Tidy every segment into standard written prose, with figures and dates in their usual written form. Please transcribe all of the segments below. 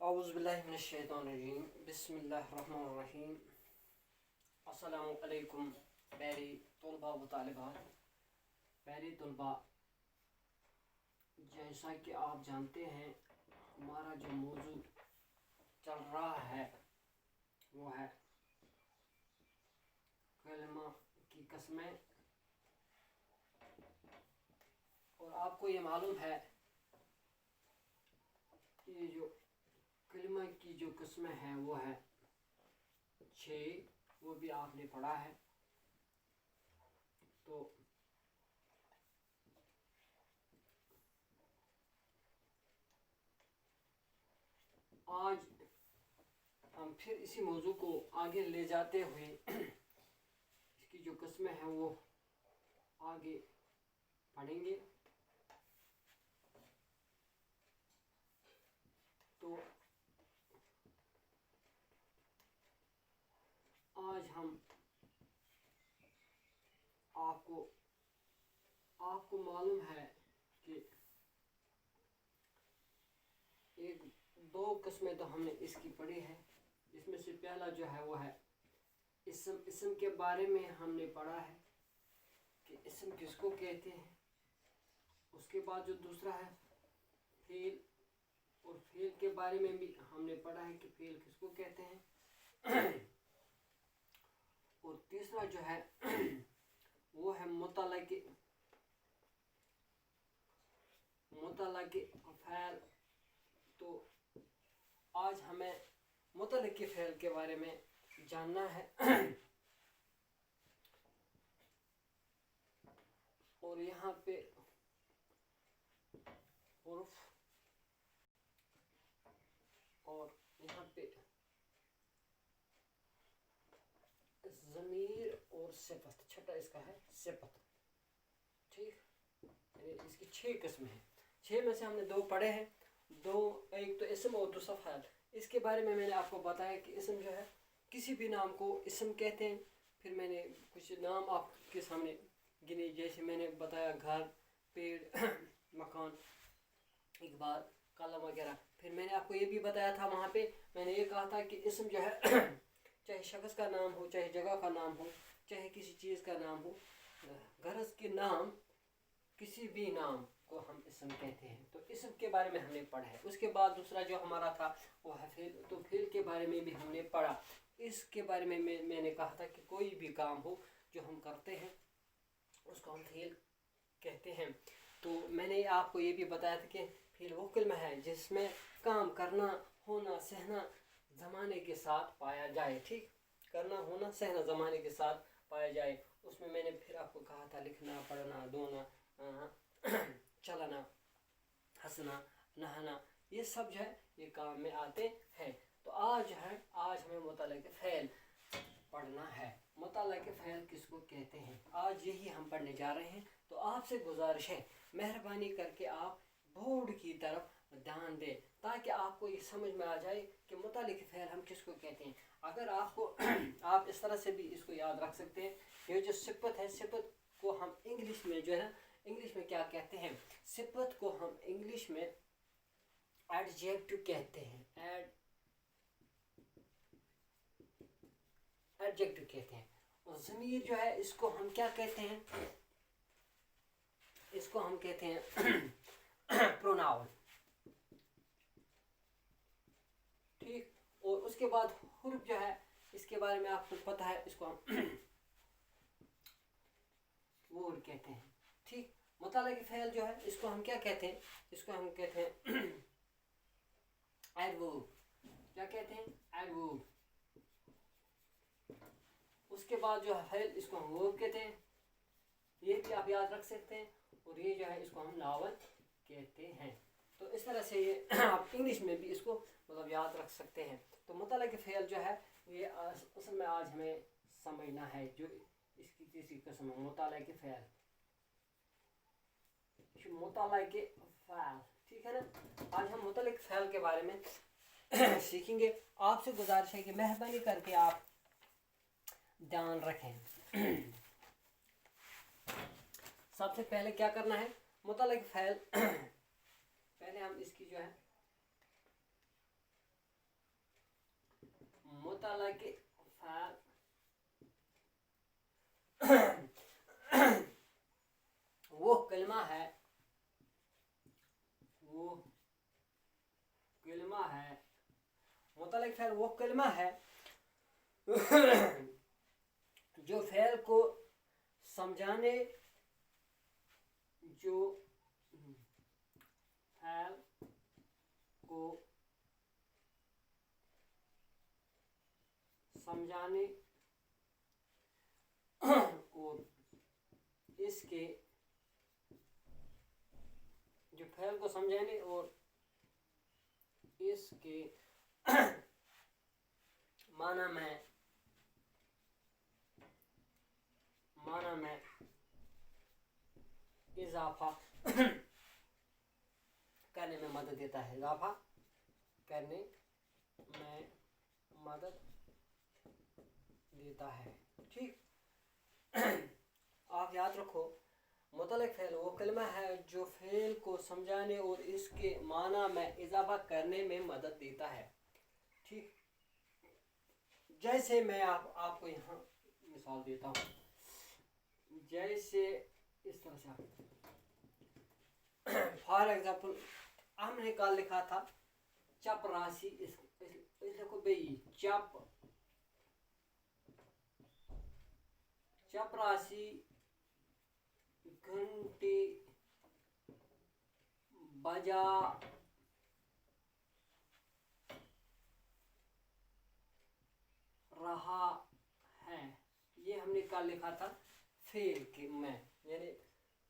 اعوذ باللہ من الشیطان الرجیم بسم اللہ الرحمن الرحیم السلام علیکم پیارے طلباء و طالبات۔ پیارے طلباء، جیسا کہ آپ جانتے ہیں ہمارا جو موضوع چل رہا ہے وہ ہے کلمہ کی قسمیں، اور آپ کو یہ معلوم ہے کہ یہ جو کلمہ کی جو قسمیں ہیں وہ ہے 6، وہ بھی آپ نے پڑھا ہے۔ تو آج ہم پھر اسی موضوع کو آگے لے جاتے ہوئے اس کی جو قسمیں ہیں وہ آگے پڑھیں گے۔ تو آج ہم آپ کو معلوم ہے کہ ایک دو قسمیں تو ہم نے اس کی پڑھی ہے، جس میں سے پہلا جو ہے وہ ہے اسم کے بارے میں ہم نے پڑھا ہے کہ اسم کس کو کہتے ہیں۔ اس کے بعد جو دوسرا ہے فعل، اور فعل کے بارے میں بھی ہم نے پڑھا ہے کہ فعل کس کو کہتے ہیں۔ اور تیسرا جو ہے وہ ہے متعلق فعل۔ تو آج ہمیں متعلق فعل کے بارے میں جاننا ہے، اور یہاں پہ حرف اور یہاں پہ ضمیر اور صفت، چھٹا اس کا ہے صفت، ٹھیک۔ یعنی اس کی 6 قسمیں ہیں، 6 میں سے ہم نے 2 پڑھے ہیں، ایک تو اسم اور دوسرا فعل۔ اس کے بارے میں نے آپ کو بتایا کہ اسم جو ہے کسی بھی نام کو اسم کہتے ہیں۔ پھر میں نے کچھ نام آپ کے سامنے گنے، جیسے میں نے بتایا گھر، پیڑ، مکان، اقبال، قلم وغیرہ۔ پھر میں نے آپ کو یہ بھی بتایا تھا، وہاں پہ میں نے یہ کہا تھا کہ اسم جو ہے چاہے شخص کا نام ہو، چاہے جگہ کا نام ہو، چاہے کسی چیز کا نام ہو، غرض کے نام، کسی بھی نام کو ہم اسم کہتے ہیں۔ تو اسم کے بارے میں ہم نے پڑھا ہے۔ اس کے بعد دوسرا جو ہمارا تھا وہ ہے فعل۔ تو فعل کے بارے میں بھی ہم نے پڑھا۔ اس کے بارے میں میں نے کہا تھا کہ کوئی بھی کام ہو جو ہم کرتے ہیں اس کو ہم فعل کہتے ہیں۔ تو میں نے آپ کو یہ بھی بتایا تھا کہ فعل وہ کلمہ ہے جس میں کام کرنا، ہونا، سہنا زمانے کے ساتھ پایا جائے، ٹھیک۔ کرنا، ہونا، سہنا زمانے کے ساتھ پایا جائے۔ اس میں نے پھر آپ کو کہا تھا لکھنا، پڑھنا، دھونا، چلنا، ہنسنا، نہانا، یہ سب جو ہے یہ کام میں آتے ہیں۔ تو آج ہمیں متعلق فعل پڑھنا ہے۔ متعلق فعل کس کو کہتے ہیں، آج یہی ہم پڑھنے جا رہے ہیں۔ تو آپ سے گزارش ہے، مہربانی کر کے آپ بورڈ کی طرف دھیان دیں تاکہ آپ کو یہ سمجھ میں آ جائے کہ متعلق فعل ہم کس کو کہتے ہیں۔ اگر آپ اس طرح سے بھی اس کو یاد رکھ سکتے ہیں، یہ جو صفت ہے، صفت کو ہم انگلش میں جو ہے انگلش میں کیا کہتے ہیں، صفت کو ہم انگلش میں ایڈجیکٹو کہتے ہیں، ایڈجیکٹو کہتے ہیں۔ اور ضمیر جو ہے اس کو ہم کیا کہتے ہیں، اس کو ہم کہتے ہیں پروناؤن، ٹھیک۔ اور اس کے بعد حرف جو ہے اس کے بارے میں آپ کو پتہ ہے، اس کو ہم ورڈ کہتے ہیں، ٹھیک۔ متعلق فعل جو ہے اس کو ہم کیا کہتے ہیں، اس کو ہم کہتے ہیں ایڈورب۔ کیا کہتے ہیں، ایڈورب۔ اس کے بعد جو ہے فعل اس کو ہم ورب کہتے ہیں، یہ بھی آپ یاد رکھ سکتے ہیں۔ اور یہ جو ہے اس کو ہم ناون کہتے ہیں۔ تو اس طرح سے یہ آپ انگلش میں بھی اس کو مطلب یاد رکھ سکتے ہیں۔ تو متعلق فعل جو ہے یہ اصل میں آج ہمیں سمجھنا ہے، جو اس کی تیسری قسم ہے متعلق فعل، متعلق فعل، ٹھیک ہے نا۔ آج ہم متعلق فعل کے بارے میں سیکھیں گے۔ آپ سے گزارش ہے کہ مہربانی کر کے آپ دھیان رکھیں۔ سب سے پہلے کیا کرنا ہے، متعلق فعل پہلے ہم اس کی جو ہے मुताल्लिक़ फ़ाइल वो कलमा है मुताल्लिक़ फ़ाइल वो कलमा है जो फ़ेल को समझाने और इसके जो फ़ेल को समझाने और इसके माना में इजाफा करने में मदद देता है, इजाफा करने में मदद देता है। ठीक, आप याद रखो, मुतल्लिक़ फ़ेल वो कलमा है जो फ़ेल को समझाने और इसके माना में इजाफा करने में मदद देता है। ठीक, जैसे मैं आपको यहाँ मिसाल देता हूँ, जैसे इस तरह से फॉर एग्जाम्पल हमने कल लिखा था चपरासी, इस देखो बेई चपरासी घंटी बजा रहा है, ये हमने कल लिखा था फेल के में, यानी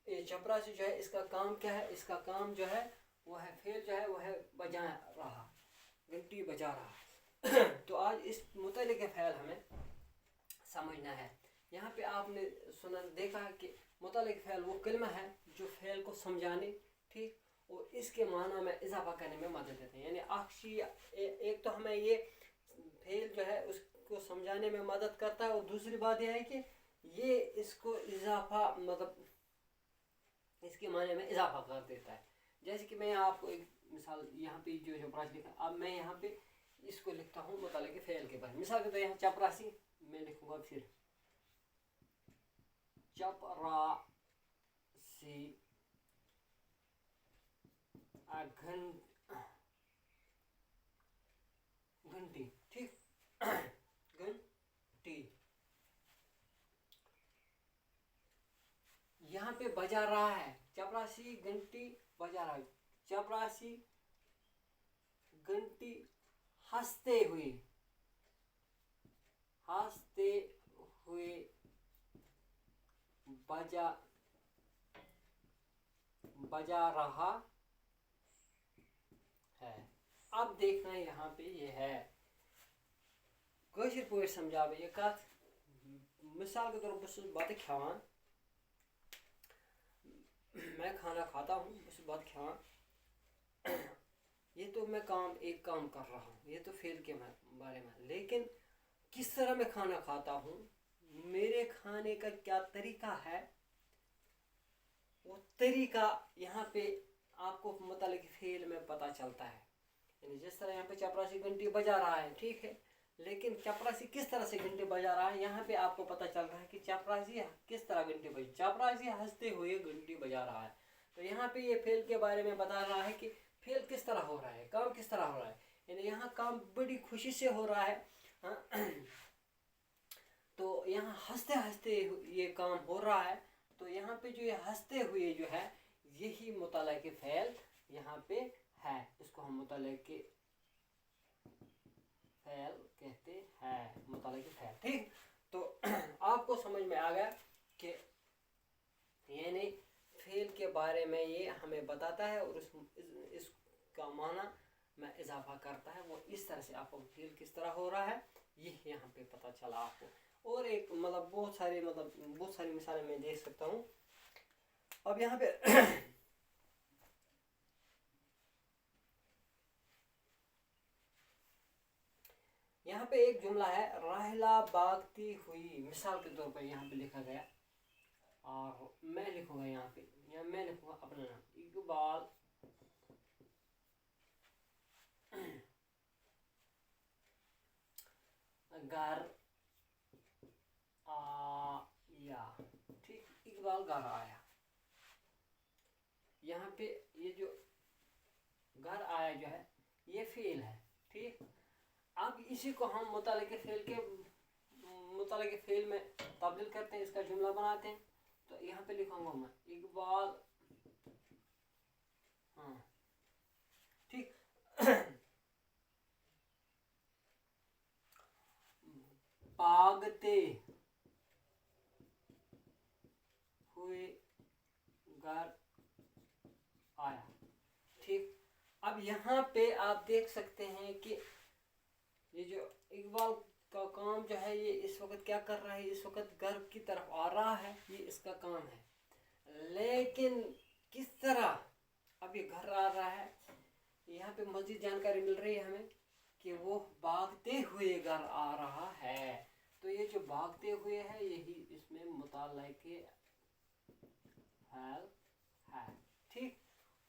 ये चपरासी जो है इसका काम क्या है, इसका काम जो है वो है फेल जो है वो है बजा रहा, घंटी बजा रहा। तो आज इस मुतल्लिक़ फ़ेल हमें समझना है। यहाँ पे आपने सुना देखा कि मुतल्लिक़ फ़ेल वो कलमा है जो फ़ेल को समझाने, ठीक, और इसके माना में इजाफा करने में मदद देते हैं। यानी अक्सी एक तो हमें ये फ़ेल जो है उसको समझाने में मदद करता है, और दूसरी बात यह है कि ये इसको इजाफा मतलब इसके माने में इजाफा कर देता है। जैसे कि मैं आपको एक मिसाल यहाँ पे जो चपरासी लिखा, अब मैं यहाँ पे इसको लिखता हूँ मुतल्लिक़ फ़ेल के बारे में। मिसाल के तौर यहाँ चपरासी मैं लिखूँगा, फिर चपरासी घंटी, ठीक, घंटी यहाँ पे बजा रहा है, चपरासी घंटी बजा रहा है, चपरासी घंटी हंसते हुए बजा रहा है। अब देखना यहाँ पे ये है कशिर पॉइंट समझा ये कथ, मिसाल के तौर पर बात खान, मैं खाना खाता हूँ, बस बात खान, ये तो मैं एक काम कर रहा हूँ, ये तो फेल के बारे में, लेकिन किस तरह मैं खाना खाता हूँ, मेरे खाने का क्या तरीका है, वो तरीका यहाँ पे आपको मुतल्लिक़ फ़ेल में पता चलता है। यानी जिस तरह यहाँ पे चपरासी घंटी बजा रहा है, ठीक है, लेकिन चपरासी किस तरह से घंटी बजा रहा है, यहाँ पे आपको पता चल रहा है कि चपरासी किस तरह घंटी बजा, चपरासी हंसते हुए घंटी बजा रहा है। तो यहाँ पे ये फेल के बारे में बता रहा है कि फेल किस तरह हो रहा है, काम किस तरह हो रहा है, यानी यहाँ काम बड़ी खुशी से हो रहा है। तो यहाँ हंसते हंसते ये काम हो रहा है। तो यहाँ पे जो ये हंसते हुए जो है, यही मुतल्लिक़ फ़ेल यहाँ पे है, इसको हम मुतल्लिक़ फ़ेल कहते हैं, मुतल्लिक़ फ़ेल। ठीक, तो आपको समझ में आ गया कि यानी फेल के बारे में ये हमें बताता है और इसका माना में इजाफा करता है, वो इस तरह से आपको फेल किस तरह हो रहा है ये यहाँ पे पता चला आपको। और एक मतलब बहुत सारी मिसालें मैं दे सकता हूँ। अब यहाँ पे यहाँ पे एक जुमला है, राहिला भागती हुई, मिसाल के तौर पर यहाँ पे लिखा गया, और मैं लिखूंगा यहाँ पे, या मैं लिखूंगा अपना नाम इकबाल घर आया, ठीक, इकबाल घर आया। यहाँ पे ये जो घर आया जो है ये फेल है, ठीक। अब इसी को हम मुतालिके फेल में तब्दील करते हैं, इसका जुमला बनाते हैं। तो यहाँ पे लिखूंगा मैं इकबाल, हाँ ठीक, भागते हुए घर आया, ठीक। अब यहाँ पे आप देख सकते हैं कि ये जो इकबाल का काम जो है ये इस वक्त क्या कर रहा है, इस वक्त घर की तरफ आ रहा है, ये इसका काम है। लेकिन किस तरह अब ये घर आ रहा है, यहाँ पे मज़ीद जानकारी मिल रही है हमें कि वो भागते हुए घर आ रहा है। तो ये जो भागते हुए है यही इसमें मुताल्लिके फ़ाइल है, ठीक।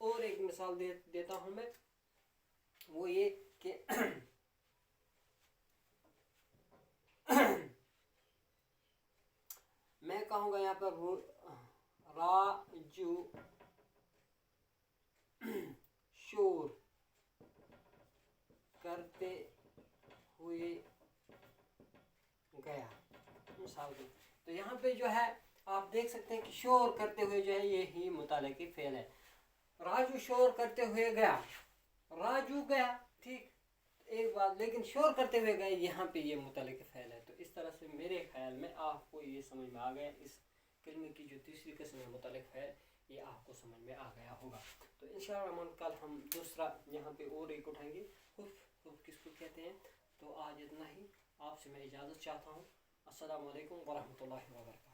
और एक मिसाल देता हूँ मैं, वो ये कि मैं कहूँगा यहाँ पर राजू शोर करते हुए गया, मिसाल के। तो यहाँ पे जो है आप देख सकते हैं कि शोर करते हुए जो है ये ही मुताल्लिके फ़ेल है। राजू शोर करते हुए गया, राजू गया, ठीक, एक बात, लेकिन शोर करते हुए गए, यहाँ पे ये मुताल्लिके फ़ेल है। तो इस तरह से मेरे ख्याल में आपको ये समझ में आ गया, इस कलमे की जो तीसरी किस्म है मुताल्लिक फ़ेल, ये आपको समझ में आ गया होगा। तो इंशाअल्लाह कल हम दूसरा यहाँ पे और एक उठाएंगे, हुफ किसको कहते हैं। तो आज इतना ही, आपसे मैं इजाज़त चाहता हूँ। अस्सलामु अलैकुम वरहमतुल्लाहि वबरकातुहू।